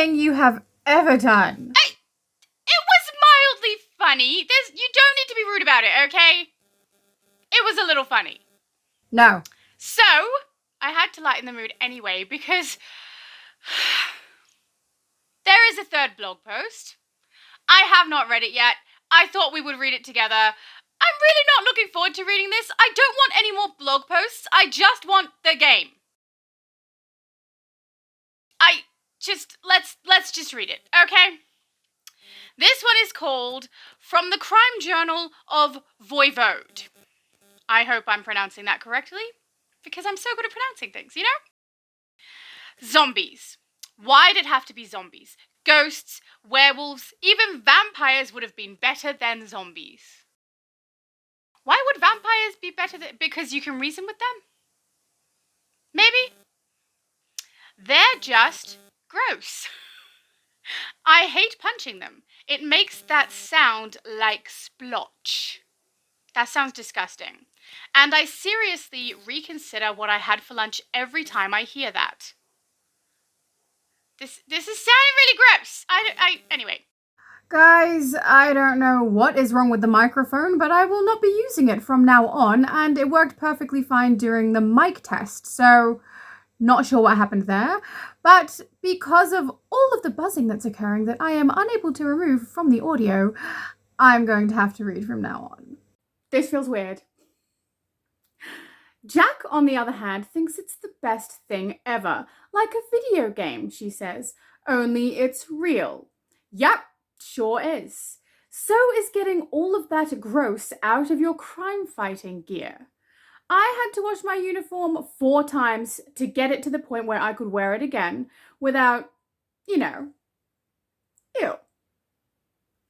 thing you have ever done. It was mildly funny. You don't need to be rude about it, okay? It was a little funny. No. So, I had to lighten the mood anyway because there is a third blog post. I have not read it yet. I thought we would read it together. I'm really not looking forward to reading this. I don't want any more blog posts. I just want the game. Let's just read it, okay? This one is called From the Crime Journal of Voivode. I hope I'm pronouncing that correctly, because I'm so good at pronouncing things, you know? Zombies. Why'd it have to be zombies? Ghosts, werewolves, even vampires would have been better than zombies. Why would vampires be better because you can reason with them? Maybe? They're just gross. I hate punching them. It makes that sound like splotch. That sounds disgusting. And I seriously reconsider what I had for lunch every time I hear that. This is sounding really gross. Anyway. Guys, I don't know what is wrong with the microphone, but I will not be using it from now on, and it worked perfectly fine during the mic test, so not sure what happened there. But because of all of the buzzing that's occurring that I am unable to remove from the audio, I'm going to have to read from now on. This feels weird. Jack, on the other hand, thinks it's the best thing ever. Like a video game, she says. Only it's real. Yep, sure is. So is getting all of that gross out of your crime-fighting gear. I had to wash my uniform 4 times to get it to the point where I could wear it again without, ew.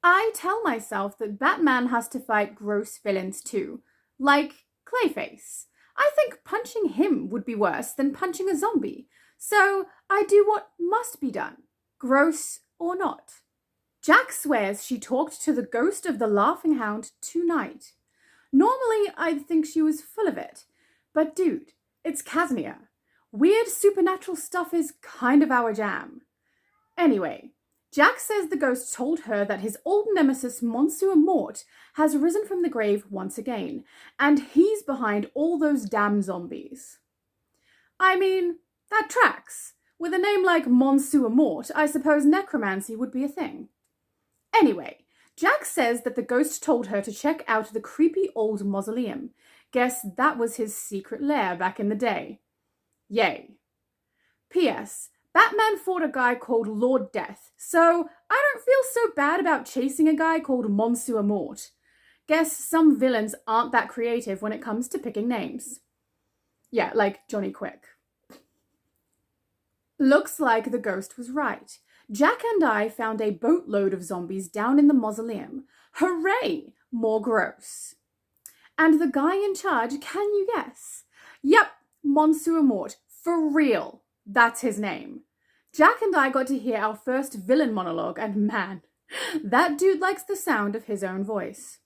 I tell myself that Batman has to fight gross villains too, like Clayface. I think punching him would be worse than punching a zombie, so I do what must be done, gross or not. Jack swears she talked to the ghost of the Laughing Hound tonight. Normally, I'd think she was full of it, but dude, it's Casnia. Weird supernatural stuff is kind of our jam. Anyway, Jack says the ghost told her that his old nemesis Monsieur Mort has risen from the grave once again, and he's behind all those damn zombies. I mean, that tracks. With a name like Monsieur Mort, I suppose necromancy would be a thing. Anyway, Jack says that the ghost told her to check out the creepy old mausoleum. Guess that was his secret lair back in the day. Yay. P.S. Batman fought a guy called Lord Death, so I don't feel so bad about chasing a guy called Monsieur Mort. Guess some villains aren't that creative when it comes to picking names. Yeah, like Johnny Quick. Looks like the ghost was right. Jack and I found a boatload of zombies down in the mausoleum. Hooray! More gross. And the guy in charge, can you guess? Yep, Monsieur Mort. For real. That's his name. Jack and I got to hear our first villain monologue, and man, that dude likes the sound of his own voice.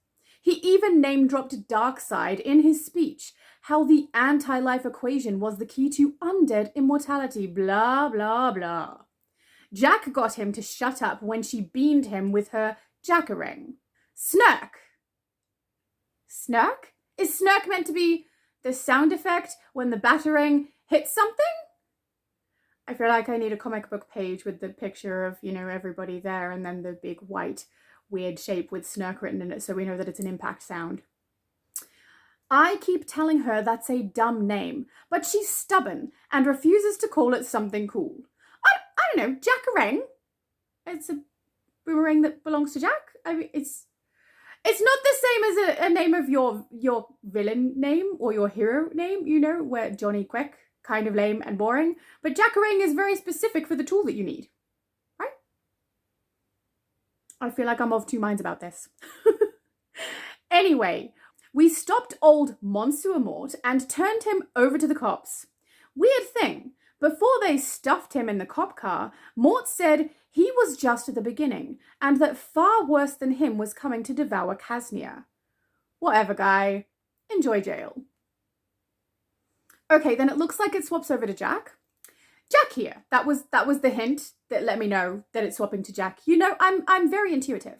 He even name-dropped Darkseid in his speech, how the anti-life equation was the key to undead immortality, blah, blah, blah. Jack got him to shut up when she beamed him with her jackarang. Snark. Snark? Is snark meant to be the sound effect when the batarang hits something? I feel like I need a comic book page with the picture of, everybody there and then the big white weird shape with snark written in it so we know that it's an impact sound. I keep telling her that's a dumb name, but she's stubborn and refuses to call it something cool. I don't know, Jackarang? It's a boomerang that belongs to Jack? I mean, it's not the same as a name of your villain name or your hero name, where Johnny Quick, kind of lame and boring, but Jackarang is very specific for the tool that you need, right? I feel like I'm of 2 minds about this. Anyway, we stopped old Monsieur Mort and turned him over to the cops. Weird thing, before they stuffed him in the cop car, Mort said he was just at the beginning and that far worse than him was coming to devour Casnia. Whatever, guy. Enjoy jail. Okay, then it looks like it swaps over to Jack. Jack here. That was the hint that let me know that it's swapping to Jack. You know, I'm very intuitive.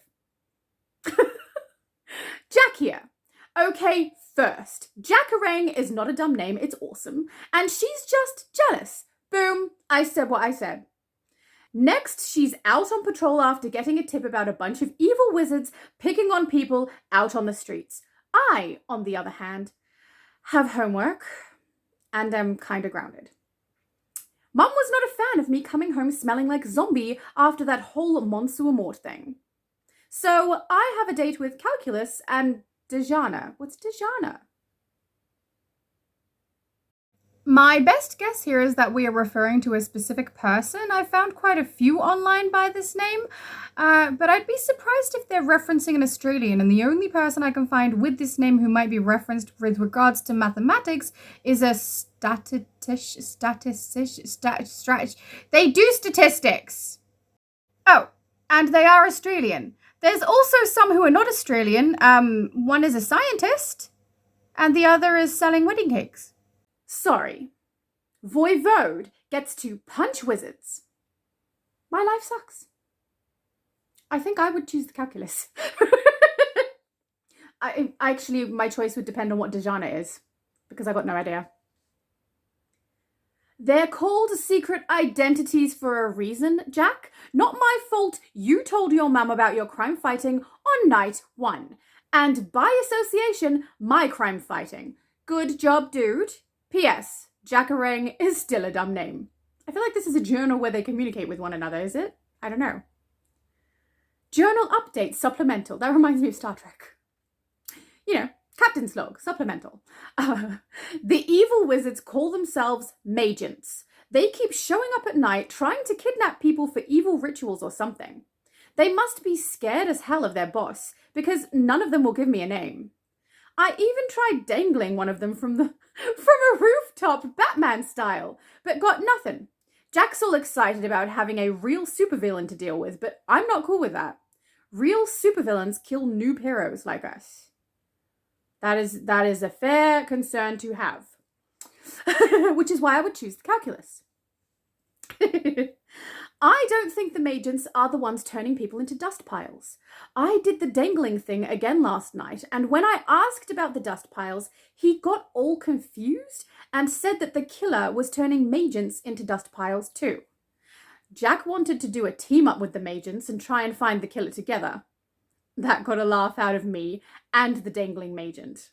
Jack here. Okay, first, Jackarang is not a dumb name, it's awesome. And she's just jealous. Boom, I said what I said. Next, she's out on patrol after getting a tip about a bunch of evil wizards picking on people out on the streets. I, on the other hand, have homework and am kind of grounded. Mum was not a fan of me coming home smelling like zombie after that whole Monsieur Mort thing. So I have a date with Calculus and Dejana. What's Dejana? My best guess here is that we are referring to a specific person. I found quite a few online by this name, but I'd be surprised if they're referencing an Australian, and the only person I can find with this name who might be referenced with regards to mathematics is a they do statistics. Oh, and they are Australian. There's also some who are not Australian. One is a scientist, and the other is selling wedding cakes. Sorry. Voivode gets to punch wizards. My life sucks. I think I would choose the calculus. Actually, my choice would depend on what Dejana is, because I got no idea. They're called secret identities for a reason, Jack. Not my fault you told your mum about your crime fighting on night 1. And by association, my crime fighting. Good job, dude. P.S. Jackarang is still a dumb name. I feel like this is a journal where they communicate with one another, is it? I don't know. Journal update supplemental. That reminds me of Star Trek. You know, Captain's Log, supplemental. The evil wizards call themselves Magents. They keep showing up at night trying to kidnap people for evil rituals or something. They must be scared as hell of their boss, because none of them will give me a name. I even tried dangling one of them from a rooftop Batman style, but got nothing. Jack's all excited about having a real supervillain to deal with, but I'm not cool with that. Real supervillains kill noob heroes like us. That is a fair concern to have. Which is why I would choose the calculus. I don't think the Magents are the ones turning people into dust piles. I did the dangling thing again last night, and when I asked about the dust piles, he got all confused and said that the killer was turning Magents into dust piles too. Jack wanted to do a team up with the Magents and try and find the killer together. That got a laugh out of me and the dangling Magent.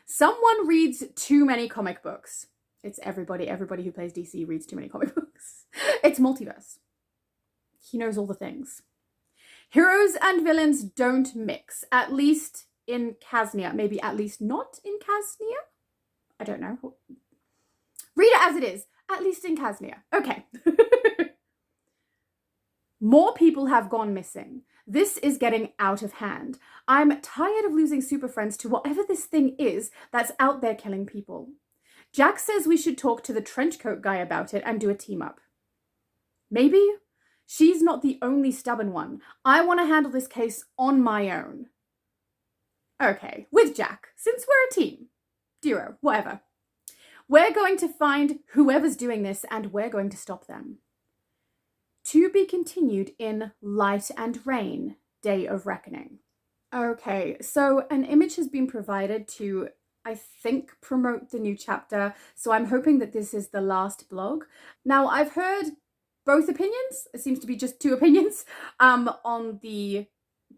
Someone reads too many comic books. It's everybody who plays DC reads too many comic books. It's multiverse. He knows all the things. Heroes and villains don't mix, at least in Casnia. Maybe at least not in Casnia? I don't know. Read it as it is. At least in Casnia. Okay. More people have gone missing. This is getting out of hand. I'm tired of losing super friends to whatever this thing is that's out there killing people. Jack says we should talk to the trenchcoat guy about it and do a team up. Maybe? She's not the only stubborn one. I want to handle this case on my own. Okay, with Jack, since we're a team. Duo, whatever. We're going to find whoever's doing this and we're going to stop them. To be continued in Light and Rain, Day of Reckoning. Okay, so an image has been provided to, I think, promote the new chapter, so I'm hoping that this is the last blog. Now, I've heard both opinions. It seems to be just 2 opinions on the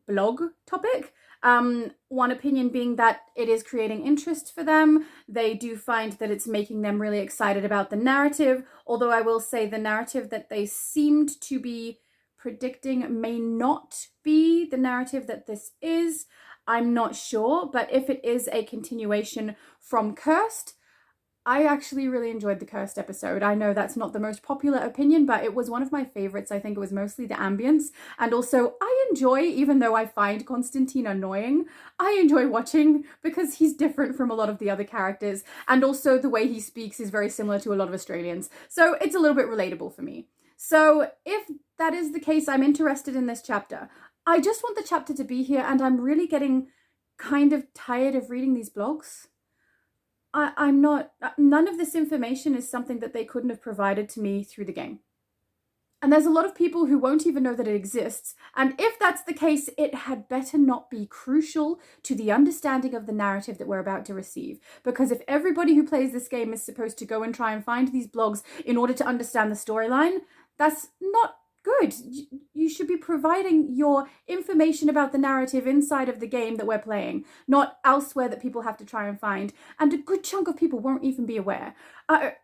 blog topic. One opinion being that it is creating interest for them. They do find that it's making them really excited about the narrative, although I will say the narrative that they seemed to be predicting may not be the narrative that this is. I'm not sure, but if it is a continuation from Cursed, I actually really enjoyed the Cursed episode. I know that's not the most popular opinion, but it was one of my favorites. I think it was mostly the ambience. And also, I enjoy, even though I find Constantine annoying, I enjoy watching because he's different from a lot of the other characters. And also the way he speaks is very similar to a lot of Australians. So it's a little bit relatable for me. So if that is the case, I'm interested in this chapter. I just want the chapter to be here, and I'm really getting kind of tired of reading these blogs. I'm not, none of this information is something that they couldn't have provided to me through the game. And there's a lot of people who won't even know that it exists. And if that's the case, it had better not be crucial to the understanding of the narrative that we're about to receive. Because if everybody who plays this game is supposed to go and try and find these blogs in order to understand the storyline, that's not good. You should be providing your information about the narrative inside of the game that we're playing, not elsewhere that people have to try and find. And a good chunk of people won't even be aware.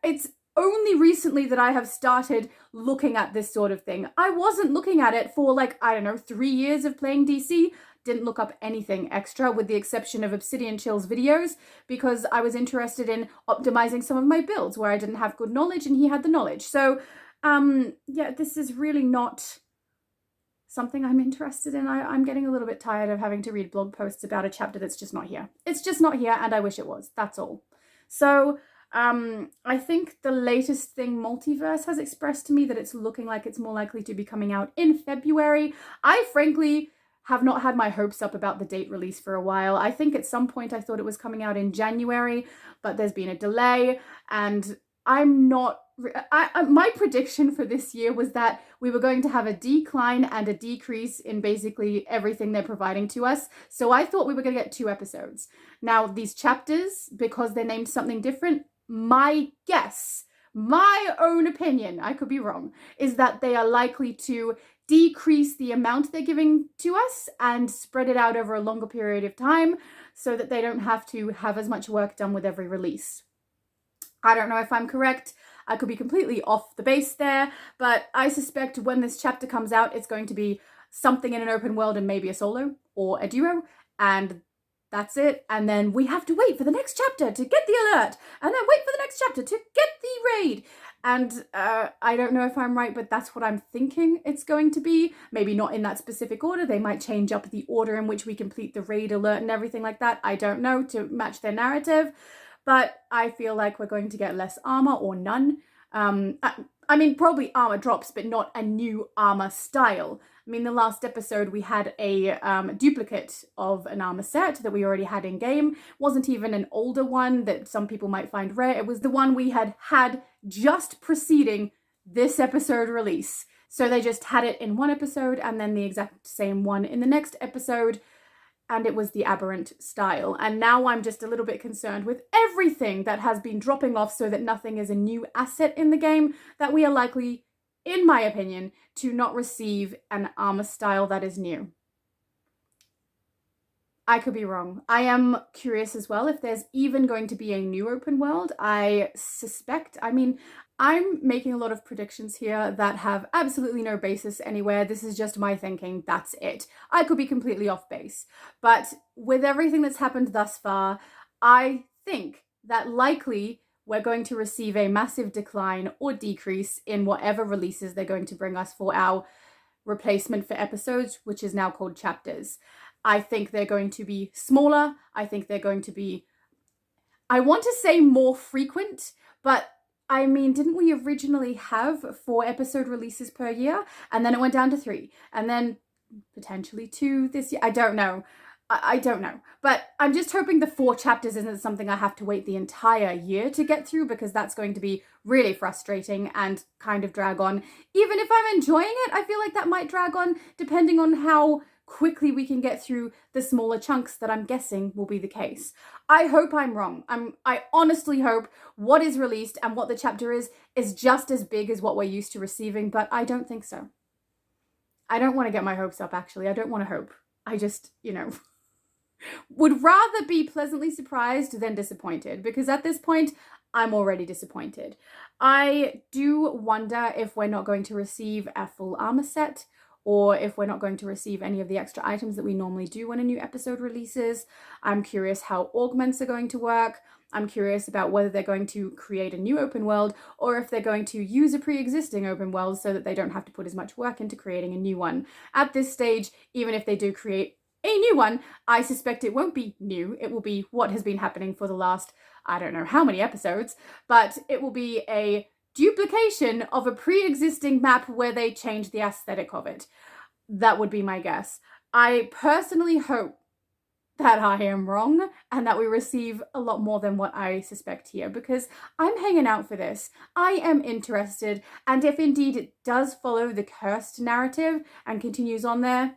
It's only recently that I have started looking at this sort of thing. I wasn't looking at it for 3 years of playing DC. Didn't look up anything extra with the exception of Obsidian Chill's videos because I was interested in optimizing some of my builds where I didn't have good knowledge and he had the knowledge. So yeah, this is really not something I'm interested in. I'm getting a little bit tired of having to read blog posts about a chapter that's just not here. It's just not here and I wish it was. That's all. So I think the latest thing Multiverse has expressed to me that it's looking like it's more likely to be coming out in February. I frankly have not had my hopes up about the date release for a while. I think at some point I thought it was coming out in January, but there's been a delay and I'm not... my prediction for this year was that we were going to have a decline and a decrease in basically everything they're providing to us. So I thought we were going to get 2 episodes. Now, these chapters, because they're named something different, my guess, my own opinion, I could be wrong, is that they are likely to decrease the amount they're giving to us and spread it out over a longer period of time so that they don't have to have as much work done with every release. I don't know if I'm correct. I could be completely off the base there, but I suspect when this chapter comes out, it's going to be something in an open world and maybe a solo or a duo, and that's it. And then we have to wait for the next chapter to get the alert, and then wait for the next chapter to get the raid. And I don't know if I'm right, but that's what I'm thinking it's going to be. Maybe not in that specific order. They might change up the order in which we complete the raid alert and everything like that. I don't know, to match their narrative. But I feel like we're going to get less armor or none. I mean, probably armor drops, but not a new armor style. I mean, the last episode we had a duplicate of an armor set that we already had in game. Wasn't even an older one that some people might find rare. It was the one we had just preceding this episode release. So they just had it in one episode and then the exact same one in the next episode. And it was the aberrant style. And now I'm just a little bit concerned with everything that has been dropping off so that nothing is a new asset in the game, that we are likely, in my opinion, to not receive an armor style that is new. I could be wrong. I am curious as well if there's even going to be a new open world. I suspect, I'm making a lot of predictions here that have absolutely no basis anywhere. This is just my thinking. That's it. I could be completely off base. But with everything that's happened thus far, I think that likely we're going to receive a massive decline or decrease in whatever releases they're going to bring us for our replacement for episodes, which is now called chapters. I think they're going to be smaller. I think they're going to be, I want to say more frequent, but I mean, didn't we originally have 4 episode releases per year? And then it went down to 3, and then potentially 2 this year. I don't know. I don't know. But I'm just hoping the 4 chapters isn't something I have to wait the entire year to get through, because that's going to be really frustrating and kind of drag on. Even if I'm enjoying it, I feel like that might drag on depending on how quickly we can get through the smaller chunks that I'm guessing will be the case. I hope I'm wrong. I honestly hope what is released and what the chapter is just as big as what we're used to receiving, but I don't think so. I don't want to get my hopes up, actually. I don't want to hope. I just, would rather be pleasantly surprised than disappointed, because at this point, I'm already disappointed. I do wonder if we're not going to receive a full armor set, or if we're not going to receive any of the extra items that we normally do when a new episode releases. I'm curious how augments are going to work. I'm curious about whether they're going to create a new open world, or if they're going to use a pre-existing open world so that they don't have to put as much work into creating a new one. At this stage, even if they do create a new one, I suspect it won't be new. It will be what has been happening for the last, I don't know how many episodes, but it will be a duplication of a pre-existing map where they change the aesthetic of it. That would be my guess. I personally hope that I am wrong and that we receive a lot more than what I suspect here, because I'm hanging out for this. I am interested, and if indeed it does follow the cursed narrative and continues on there,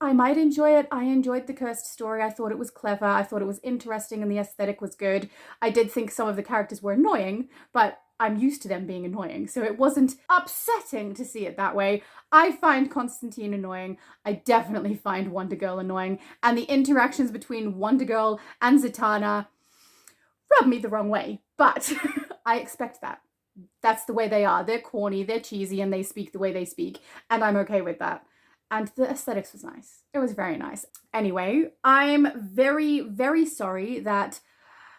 I might enjoy it. I enjoyed the cursed story. I thought it was clever. I thought it was interesting and the aesthetic was good. I did think some of the characters were annoying, but I'm used to them being annoying, so it wasn't upsetting to see it that way. I find Constantine annoying. I definitely find Wonder Girl annoying, and the interactions between Wonder Girl and Zatanna rub me the wrong way, but I expect that. That's the way they are. They're corny, they're cheesy, and they speak the way they speak, and I'm okay with that. And the aesthetics was nice. It was very nice. Anyway, I'm very, very sorry that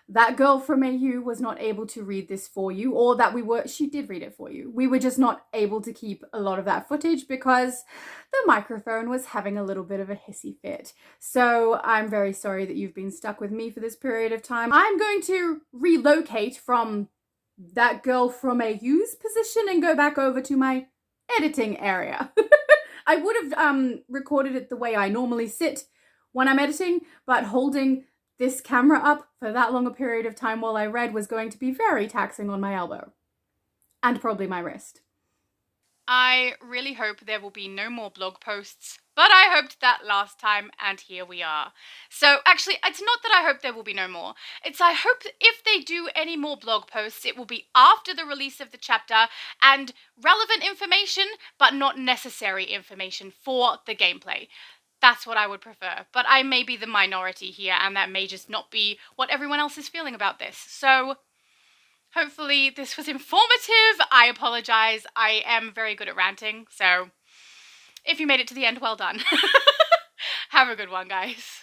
that girl from AU was not able to read this for you, or that she did read it for you. We were just not able to keep a lot of that footage because the microphone was having a little bit of a hissy fit. So I'm very sorry that you've been stuck with me for this period of time. I'm going to relocate from that girl from AU's position and go back over to my editing area. I would have recorded it the way I normally sit when I'm editing, but holding this camera up for that long a period of time while I read was going to be very taxing on my elbow. And probably my wrist. I really hope there will be no more blog posts, but I hoped that last time, and here we are. So actually, it's not that I hope there will be no more. It's I hope if they do any more blog posts, it will be after the release of the chapter and relevant information, but not necessary information for the gameplay. That's what I would prefer, but I may be the minority here, and that may just not be what everyone else is feeling about this. So hopefully this was informative. I apologize. I am very good at ranting, so if you made it to the end, well done. Have a good one, guys.